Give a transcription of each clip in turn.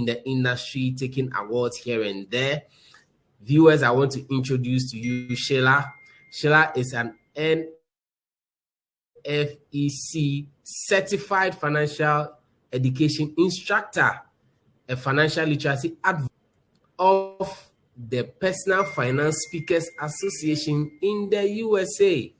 in the industry, taking awards here and there. Viewers, I want to introduce to you Sheila. Sheila is an NFEC certified financial education instructor, a financial literacy advocate of the Personal Finance Speakers Association in the USA.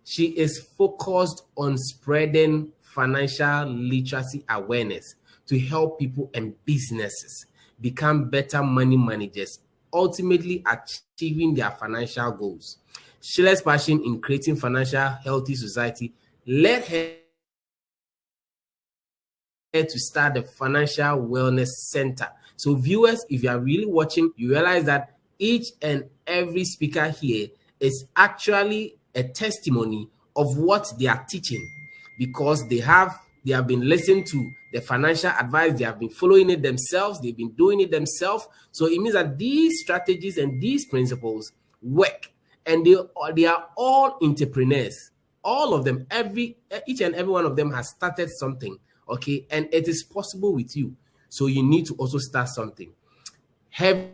She is focused on spreading financial literacy awareness to help people and businesses become better money managers, ultimately achieving their financial goals. Sheila's passion in creating financial healthy society led her to start the Financial Wellness Center. So viewers, if you are really watching, you realize that each and every speaker here is actually a testimony of what they are teaching, because they have been listening to the financial advice, they have been following it themselves, they've been doing it themselves. So it means that these strategies and these principles work, and they are all entrepreneurs. All of them, each and every one of them has started something, okay, and it is possible with you. So you need to also start something. Her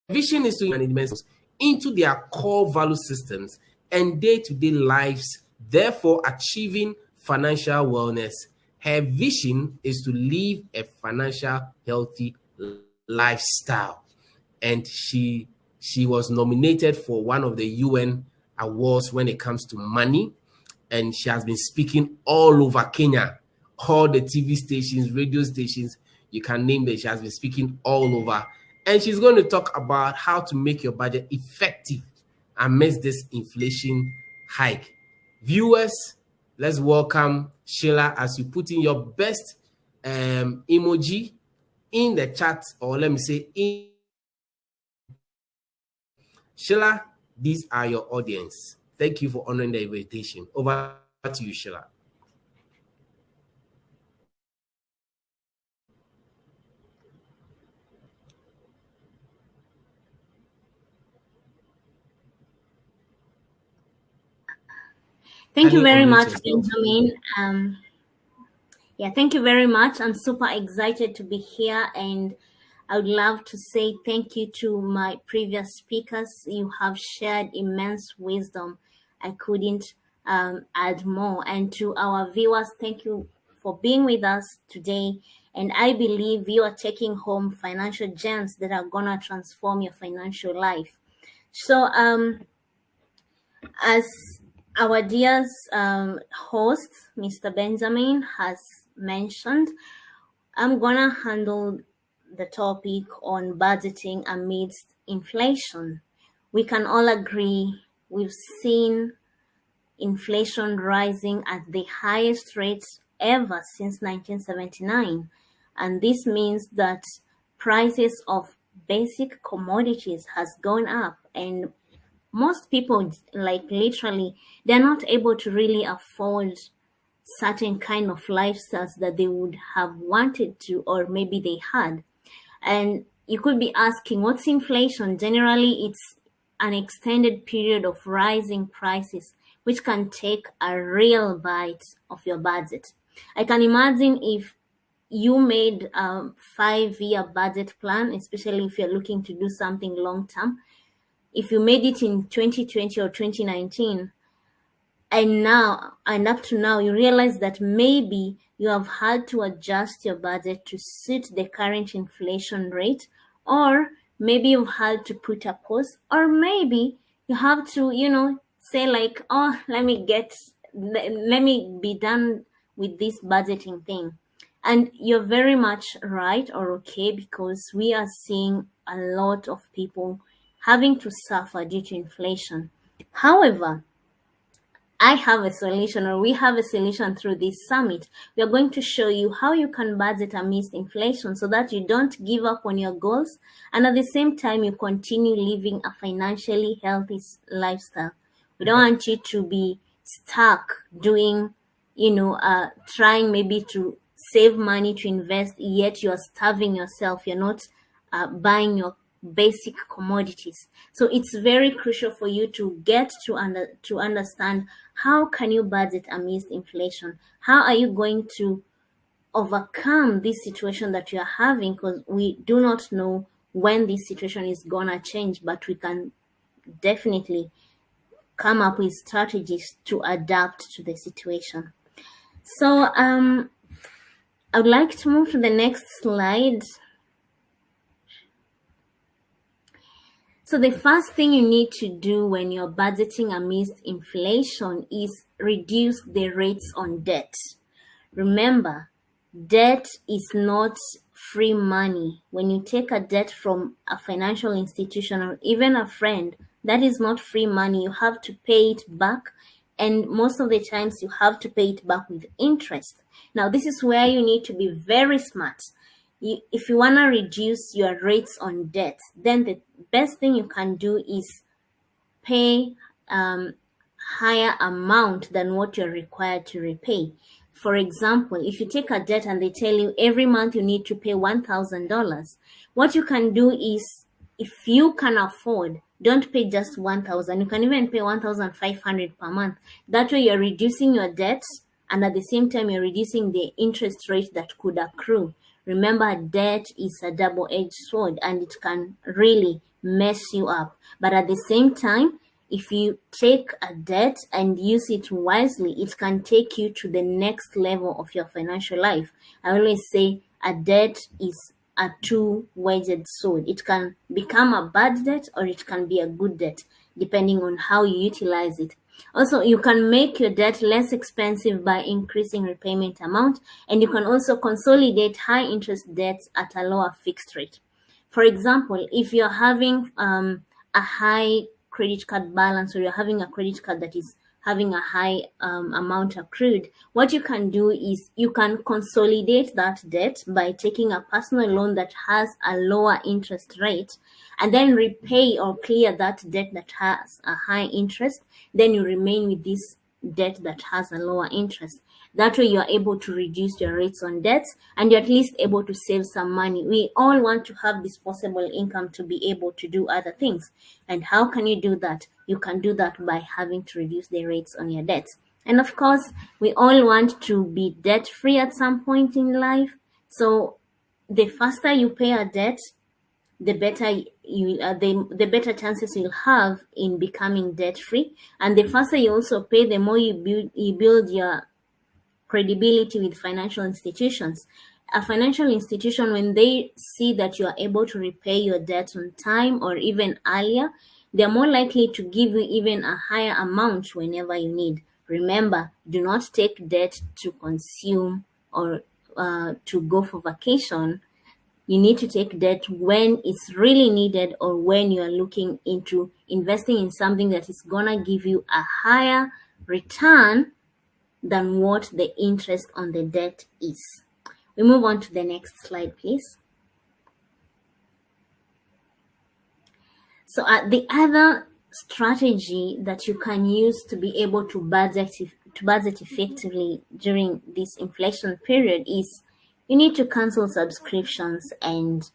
vision is to management into their core value systems and day-to-day lives, therefore achieving financial wellness. Her vision is to live a financial healthy lifestyle. And she was nominated for one of the UN awards when it comes to money. And she has been speaking all over Kenya, all the TV stations, radio stations, you can name them. She has been speaking all over. And she's going to talk about how to make your budget effective amidst this inflation hike. Viewers, let's welcome Sheila as you put in your best emoji in the chat, or let me say in. Sheila, these are your audience. Thank you for honoring the invitation. Over to you, Sheila. Thank you very much, Benjamin. Thank you very much. I'm super excited to be here, and I would love to say thank you to my previous speakers. You have shared immense wisdom. I couldn't add more. And to our viewers, thank you for being with us today. And I believe you are taking home financial gems that are going to transform your financial life. So as our dear host, Mr. Benjamin, has mentioned, I'm going to handle the topic on budgeting amidst inflation. We can all agree we've seen inflation rising at the highest rates ever since 1979. And this means that prices of basic commodities has gone up, and most people, like literally, they're not able to really afford certain kind of lifestyles that they would have wanted to, or maybe they had. And you could be asking, what's inflation? Generally, it's an extended period of rising prices, which can take a real bite of your budget. I can imagine if you made a 5-year budget plan, especially if you're looking to do something long term, if you made it in 2020 or 2019, and up to now, you realize that maybe you have had to adjust your budget to suit the current inflation rate, or maybe you've had to put a pause, or maybe you have to, say like, oh, let me be done with this budgeting thing. And you're very much right or okay, because we are seeing a lot of people having to suffer due to inflation. However, I have a solution, or we have a solution through this summit. We are going to show you how you can budget amidst inflation so that you don't give up on your goals, and at the same time you continue living a financially healthy lifestyle. We don't want you to be stuck doing, trying maybe to save money to invest, yet you're starving yourself. You're not buying your basic commodities. So it's very crucial for you to get to understand How can you budget amidst inflation? How are you going to overcome this situation that you are having? Because we do not know when this situation is gonna change, but we can definitely come up with strategies to adapt to the situation. So I would like to move to the next slide. So the first thing you need to do when you're budgeting amidst inflation is reduce the rates on debt. Remember, debt is not free money. When you take a debt from a financial institution or even a friend, that is not free money. You have to pay it back, and most of the times you have to pay it back with interest. Now, this is where you need to be very smart. If you want to reduce your rates on debt, then the best thing you can do is pay higher amount than what you're required to repay. For example, if you take a debt and they tell you every month you need to pay $1,000, what you can do is, if you can afford, don't pay just $1,000. You can even pay $1,500 per month. That way you're reducing your debt, and at the same time you're reducing the interest rate that could accrue. Remember, debt is a double-edged sword and it can really mess you up. But at the same time, if you take a debt and use it wisely, it can take you to the next level of your financial life. I always say a debt is a two-edged sword. It can become a bad debt or it can be a good debt, depending on how you utilize it. Also, you can make your debt less expensive by increasing repayment amount, and you can also consolidate high interest debts at a lower fixed rate. For example, if you're having a high credit card balance, or you're having a credit card that is having a high amount accrued, what you can do is you can consolidate that debt by taking a personal loan that has a lower interest rate, and then repay or clear that debt that has a high interest. Then you remain with this debt that has a lower interest. That way you are able to reduce your rates on debts, and you're at least able to save some money. We all want to have disposable income to be able to do other things. And how can you do that? You can do that by having to reduce the rates on your debts. And of course, we all want to be debt-free at some point in life. So the faster you pay a debt, the better the better chances you'll have in becoming debt-free. And the faster you also pay, the more you build your credibility with financial institutions. A financial institution, when they see that you are able to repay your debt on time or even earlier, they're more likely to give you even a higher amount whenever you need. Remember, do not take debt to consume or to go for vacation. You need to take debt when it's really needed, or when you are looking into investing in something that is gonna give you a higher return than what the interest on the debt is. We move on to the next slide, please. So the other strategy that you can use to be able to budget effectively during this inflation period is you need to cancel subscriptions and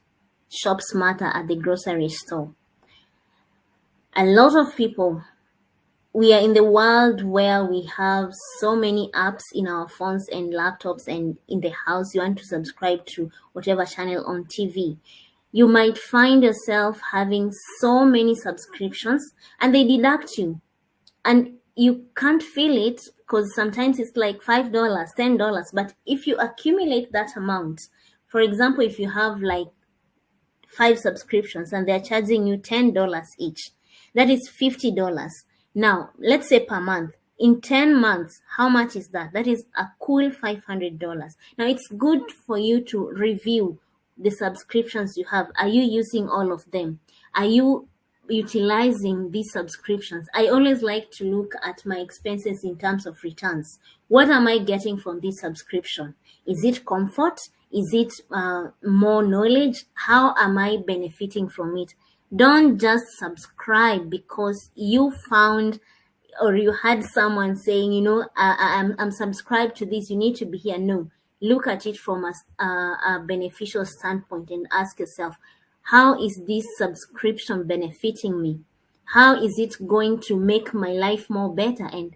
shop smarter at the grocery store. A lot of people, we are in the world where we have so many apps in our phones and laptops, and in the house you want to subscribe to whatever channel on TV. You might find yourself having so many subscriptions and they deduct you, and you can't feel it because sometimes it's like $5, $10. But if you accumulate that amount, for example, if you have like 5 subscriptions and they're charging you $10 each, that is $50. Now, let's say per month. In 10 months, how much is that? That is a cool $500. Now, it's good for you to review the subscriptions you have. Are you using all of them? Are you utilizing these subscriptions? I always like to look at my expenses in terms of returns. What am I getting from this subscription? Is it comfort? Is it more knowledge? How am I benefiting from it? Don't just subscribe because you found or you had someone saying, you know, I'm subscribed to this, you need to be here. No, look at it from a beneficial standpoint and ask yourself, how is this subscription benefiting me? How is it going to make my life more better? And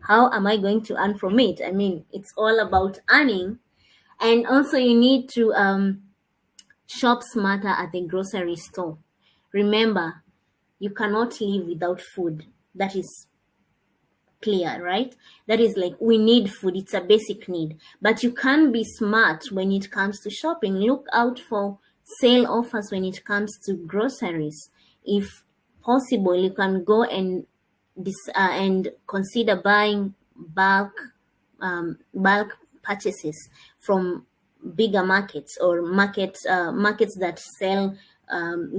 how am I going to earn from it? I mean, it's all about earning. And also you need to shop smarter at the grocery store. Remember, you cannot live without food. That is clear, right? That is like, we need food. It's a basic need. But you can be smart when it comes to shopping. Look out for sale offers when it comes to groceries. If possible, you can go and consider buying bulk purchases from bigger markets, or markets that sell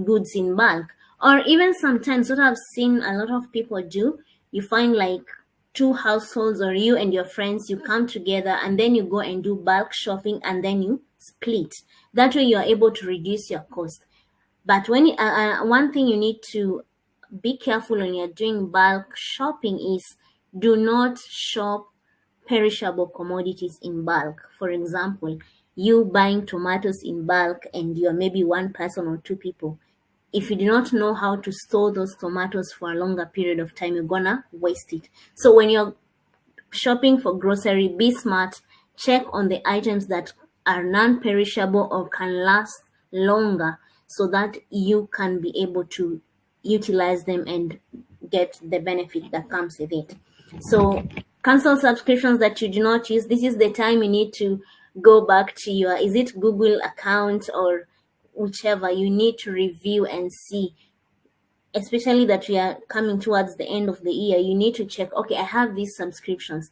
goods in bulk. Or even sometimes what I've seen a lot of people do, you find like two households, or you and your friends, you come together and then you go and do bulk shopping and then you split. That way you are able to reduce your cost. But when one thing you need to be careful when you're doing bulk shopping is, do not shop perishable commodities in bulk. For example, you buying tomatoes in bulk and you're maybe one person or two people. If you do not know how to store those tomatoes for a longer period of time, you're gonna waste it. So when you're shopping for grocery, be smart. Check on the items that are non-perishable or can last longer, so that you can be able to utilize them and get the benefit that comes with it. So cancel subscriptions that you do not use. This is the time you need to go back to your, is it Google account or whichever, you need to review and see, especially that we are coming towards the end of the year. You need to check, okay, I have these subscriptions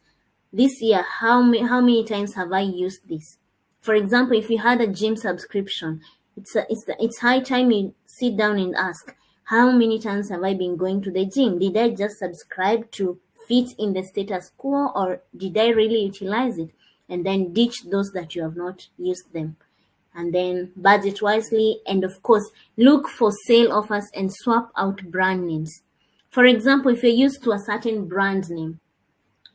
this year. How many times have I used this? For example, if you had a gym subscription, it's high time you sit down and ask, how many times have I been going to the gym? Did I just subscribe to fit in the status quo, or did I really utilize it? And then ditch those that you have not used them. And then budget wisely, and of course, look for sale offers and swap out brand names. For example, if you're used to a certain brand name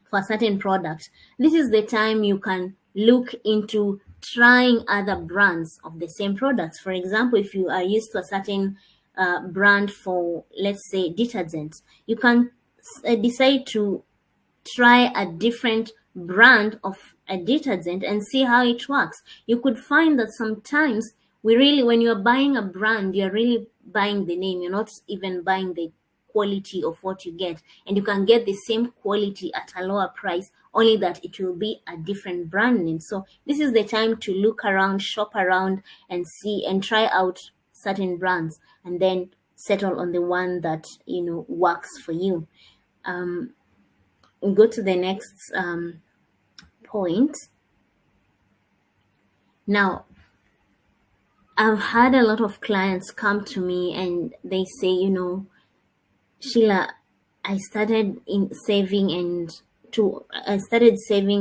for a certain product, this is the time you can look into trying other brands of the same products. For example, if you are used to a certain brand for, let's say, detergents, you can decide to try a different brand of a detergent and see how it works. You could find that sometimes when you're buying a brand, you're really buying the name. You're not even buying the quality of what you get. And you can get the same quality at a lower price, only that it will be a different brand name. So this is the time to look around, shop around, and see and try out certain brands, and then settle on the one that works for you. We'll go to the next point. Now, I've had a lot of clients come to me and they say, Sheila, I started saving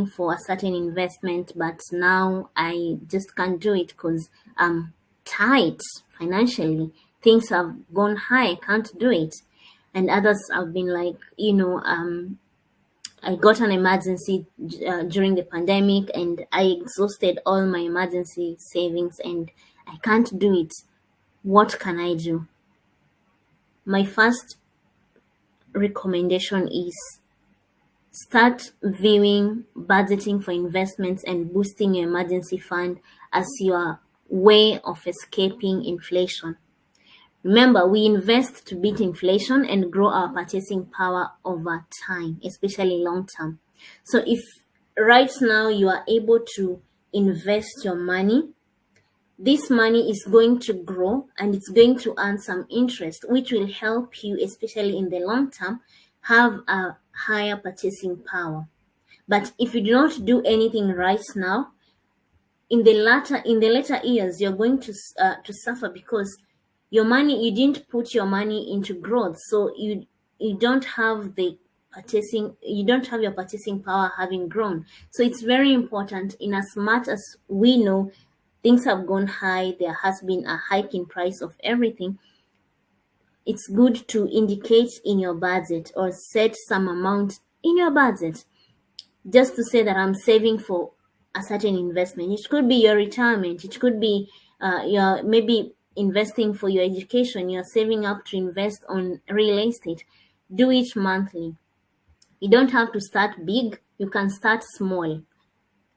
for a certain investment, but now I just can't do it because I'm tight financially. Things have gone high, I can't do it. And others have been like, I got an emergency during the pandemic and I exhausted all my emergency savings and I can't do it. What can I do? My first recommendation is start viewing budgeting for investments and boosting your emergency fund as your way of escaping inflation. Remember, we invest to beat inflation and grow our purchasing power over time, especially long term. So if right now you are able to invest your money, this money is going to grow and it's going to earn some interest, which will help you, especially in the long term, have a higher purchasing power. But if you do not do anything right now, in the later years, you're going to suffer, because your money, you didn't put your money into growth, so you don't have your purchasing power having grown. So it's very important, in as much as we know things have gone high, there has been a hike in price of everything, it's good to indicate in your budget or set some amount in your budget just to say that I'm saving for a certain investment. It could be your retirement, it could be your maybe investing for your education, you're saving up to invest on real estate. Do it monthly. You don't have to start big. You can start small.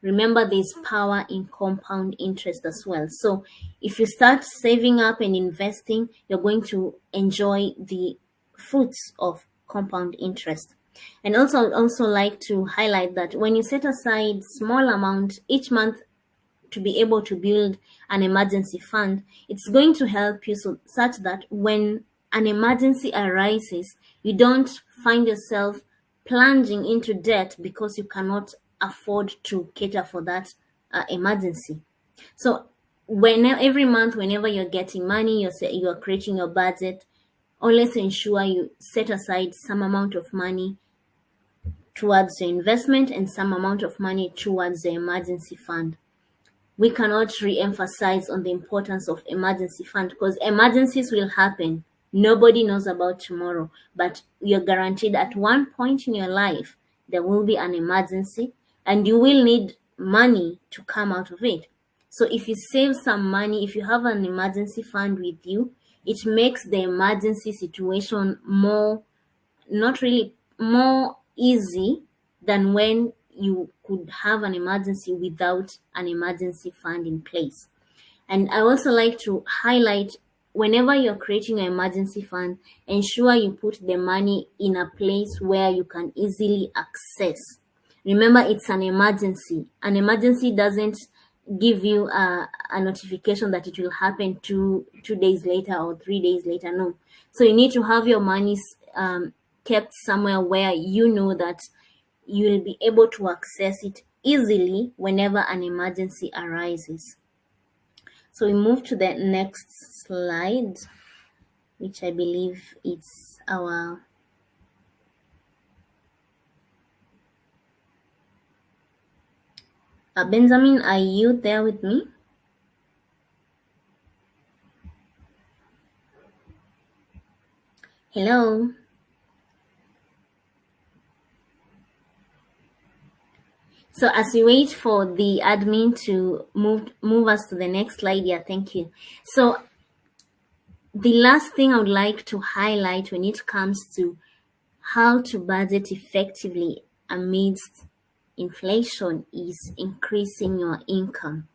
Remember, there's power in compound interest as well. So if you start saving up and investing, you're going to enjoy the fruits of compound interest. And also, I'd also like to highlight that when you set aside small amount each month to be able to build an emergency fund, it's going to help you such that when an emergency arises, you don't find yourself plunging into debt because you cannot afford to cater for that emergency. So every month, whenever you're getting money, you're creating your budget, always ensure you set aside some amount of money towards your investment and some amount of money towards the emergency fund. We cannot re-emphasize on the importance of emergency fund because emergencies will happen. Nobody knows about tomorrow, but you're guaranteed at one point in your life, there will be an emergency and you will need money to come out of it. So if you save some money, if you have an emergency fund with you, it makes the emergency situation more easy than when you could have an emergency without an emergency fund in place. And I also like to highlight, whenever you're creating an emergency fund, ensure you put the money in a place where you can easily access. Remember, it's an emergency. An emergency doesn't give you a notification that it will happen two days later or 3 days later. No. So you need to have your money kept somewhere where you know that you will be able to access it easily whenever an emergency arises. So we move to the next slide, which I believe is our Benjamin, are you there with me? Hello. So as we wait for the admin to move us to the next slide, yeah, thank you. So the last thing I would like to highlight when it comes to how to budget effectively amidst inflation is increasing your income.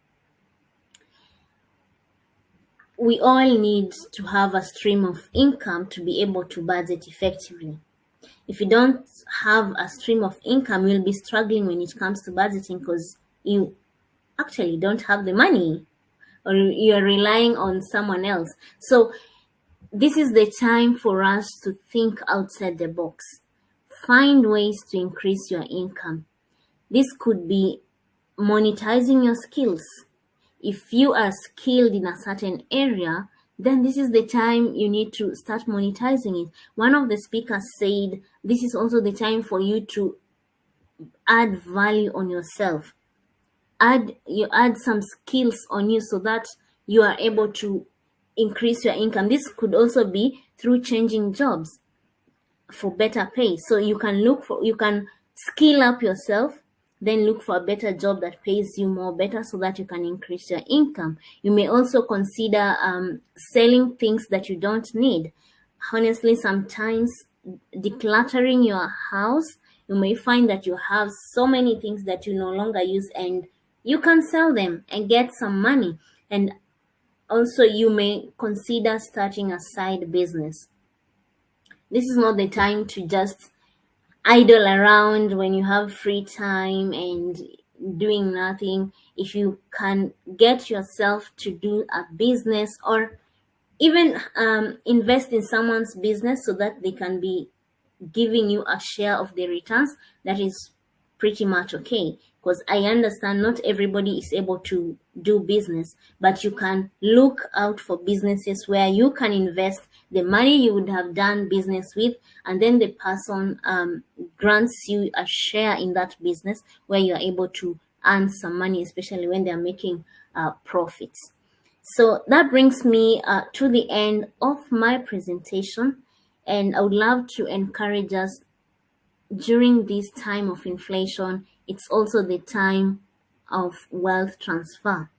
We all need to have a stream of income to be able to budget effectively. If you don't have a stream of income, you'll be struggling when it comes to budgeting because you actually don't have the money or you're relying on someone else. So this is the time for us to think outside the box. Find ways to increase your income. This could be monetizing your skills. If you are skilled in a certain area, then this is the time you need to start monetizing it. One of the speakers said, this is also the time for you to add value on yourself. You add some skills on you so that you are able to increase your income. This could also be through changing jobs for better pay. So you can skill up yourself, then look for a better job that pays you more better so that you can increase your income. You may also consider selling things that you don't need. Honestly, sometimes decluttering your house, you may find that you have so many things that you no longer use and you can sell them and get some money. And also you may consider starting a side business. This is not the time to just idle around when you have free time and doing nothing. If you can get yourself to do a business or even invest in someone's business so that they can be giving you a share of the returns, that is pretty much okay. Because I understand not everybody is able to do business, but you can look out for businesses where you can invest the money you would have done business with, and then the person grants you a share in that business where you're able to earn some money, especially when they're making profits. So that brings me to the end of my presentation, and I would love to encourage us during this time of inflation. It's also the time of wealth transfer,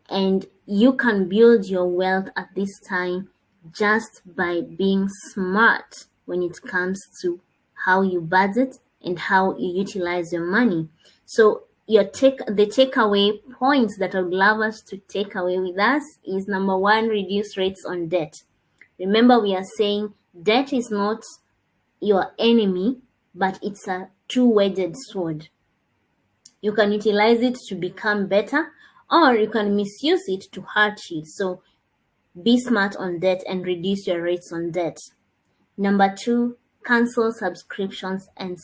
and you can build your wealth at this time just by being smart when it comes to how you budget, and how you utilize your money. So the takeaway points that I would love us to take away with us is: number one, reduce rates on debt. Remember, we are saying debt is not your enemy, but it's a two-edged sword. You can utilize it to become better, or you can misuse it to hurt you. So be smart on debt and reduce your rates on debt. Number two, cancel subscriptions and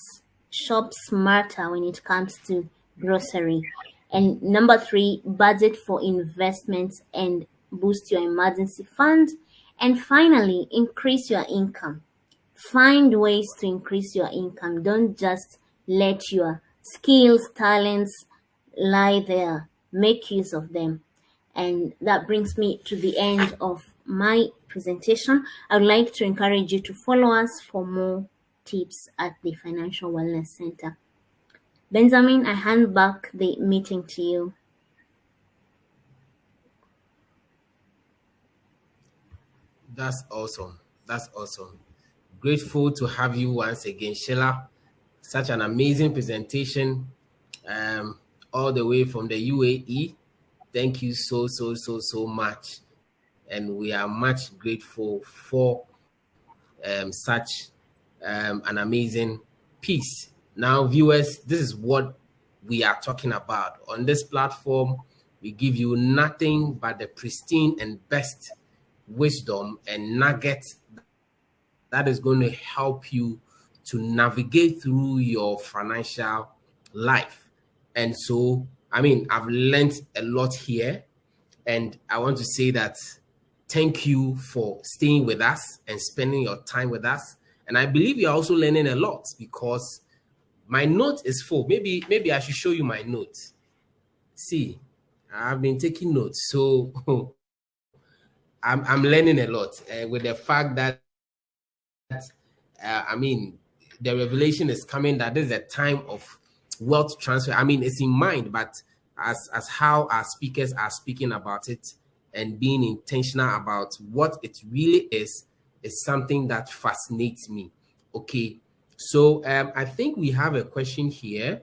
shop smarter when it comes to grocery. And number three, budget for investments and boost your emergency fund. And finally, increase your income. Find ways to increase your income. Don't just let your skills, talents lie there. Make use of them. And that brings me to the end of my presentation. I would like to encourage you to follow us for more tips at the Financial Wellness Center. Benjamin, I hand back the meeting to you. That's awesome. That's awesome. Grateful to have you once again, Sheila. Such an amazing presentation, all the way from the UAE. Thank you so much. And we are much grateful for such an amazing piece. Now, viewers, this is what we are talking about. On this platform, we give you nothing but the pristine and best wisdom and nuggets that is going to help you to navigate through your financial life. And so, I mean, I've learned a lot here, and I want to say that thank you for staying with us and spending your time with us. And I believe you're also learning a lot, because my note is full. Maybe I should show you my notes. See, I've been taking notes, so I'm learning a lot with the fact that I mean, the revelation is coming that this is a time of wealth transfer. I mean, it's in mind, but as how our speakers are speaking about it and being intentional about what it really is something that fascinates me. Okay, so I think we have a question here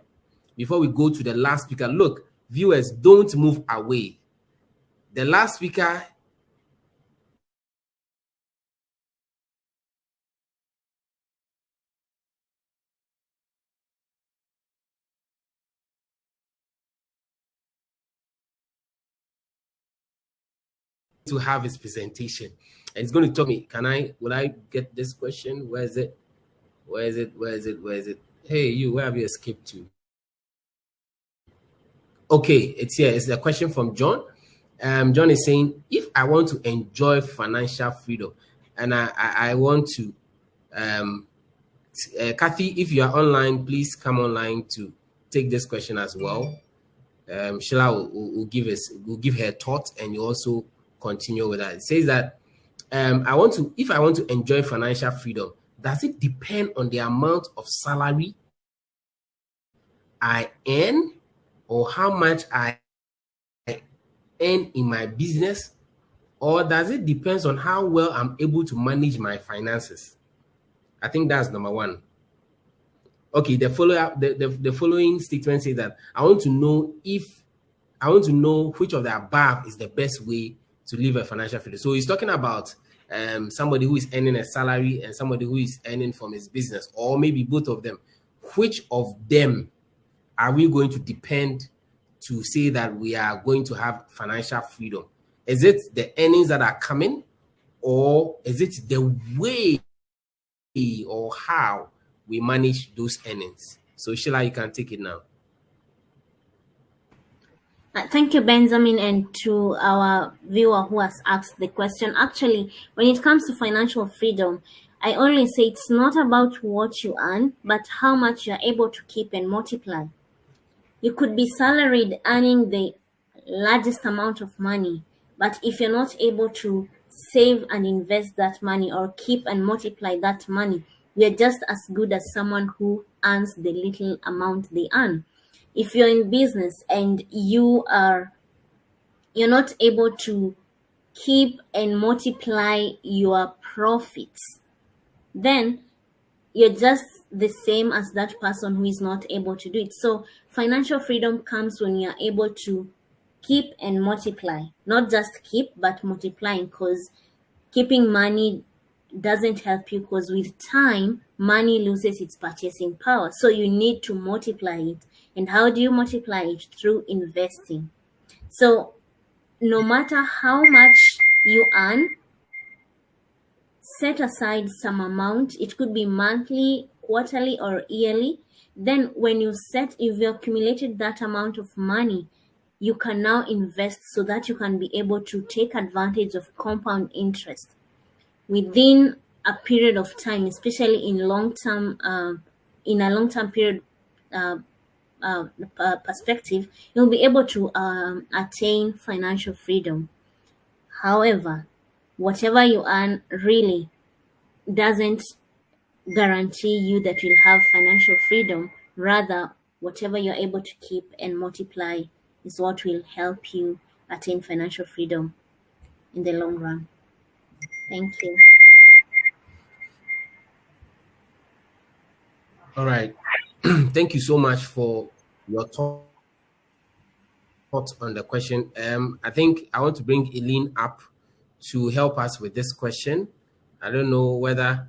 before we go to the last speaker. Look, viewers, don't move away. The last speaker to have his presentation, and he's going to tell me, will I get this question? Where is it? Hey, you, where have you escaped to? Okay, it's here. It's a question from John. John is saying, if I want to enjoy financial freedom and I want to Kathy, if you are online, please come online to take this question as well. Sheila will give her thoughts, and you also continue with that. It says that if I want to enjoy financial freedom, does it depend on the amount of salary I earn, or how much I earn in my business, or does it depend on how well I'm able to manage my finances? I think that's number one. Okay, the following statement says that I want to know which of the above is the best way to live a financial freedom. So he's talking about somebody who is earning a salary and somebody who is earning from his business, or maybe both of them. Which of them are we going to depend to say that we are going to have financial freedom? Is it the earnings that are coming, or is it the way or how we manage those earnings? So Sheila, you can take it now. Thank you, Benjamin, and to our viewer who has asked the question. Actually, when it comes to financial freedom, I always say it's not about what you earn, but how much you're able to keep and multiply. You could be salaried, earning the largest amount of money, but if you're not able to save and invest that money or keep and multiply that money, you're just as good as someone who earns the little amount they earn. If you're in business and you're not able to keep and multiply your profits, then you're just the same as that person who is not able to do it. So financial freedom comes when you're able to keep and multiply, not just keep, but multiplying, because keeping money doesn't help you, because with time, money loses its purchasing power. So you need to multiply it. And how do you multiply it? Through investing. So no matter how much you earn, set aside some amount. It could be monthly, quarterly, or yearly. Then when you've accumulated that amount of money, you can now invest so that you can be able to take advantage of compound interest within a period of time, especially in a long-term period perspective. You'll be able to attain financial freedom. However, whatever you earn really doesn't guarantee you that you'll have financial freedom. Rather, whatever you're able to keep and multiply is what will help you attain financial freedom in the long run. Thank you. All right. Thank you so much for your thoughts on the question. I think I want to bring Eileen up to help us with this question. I don't know whether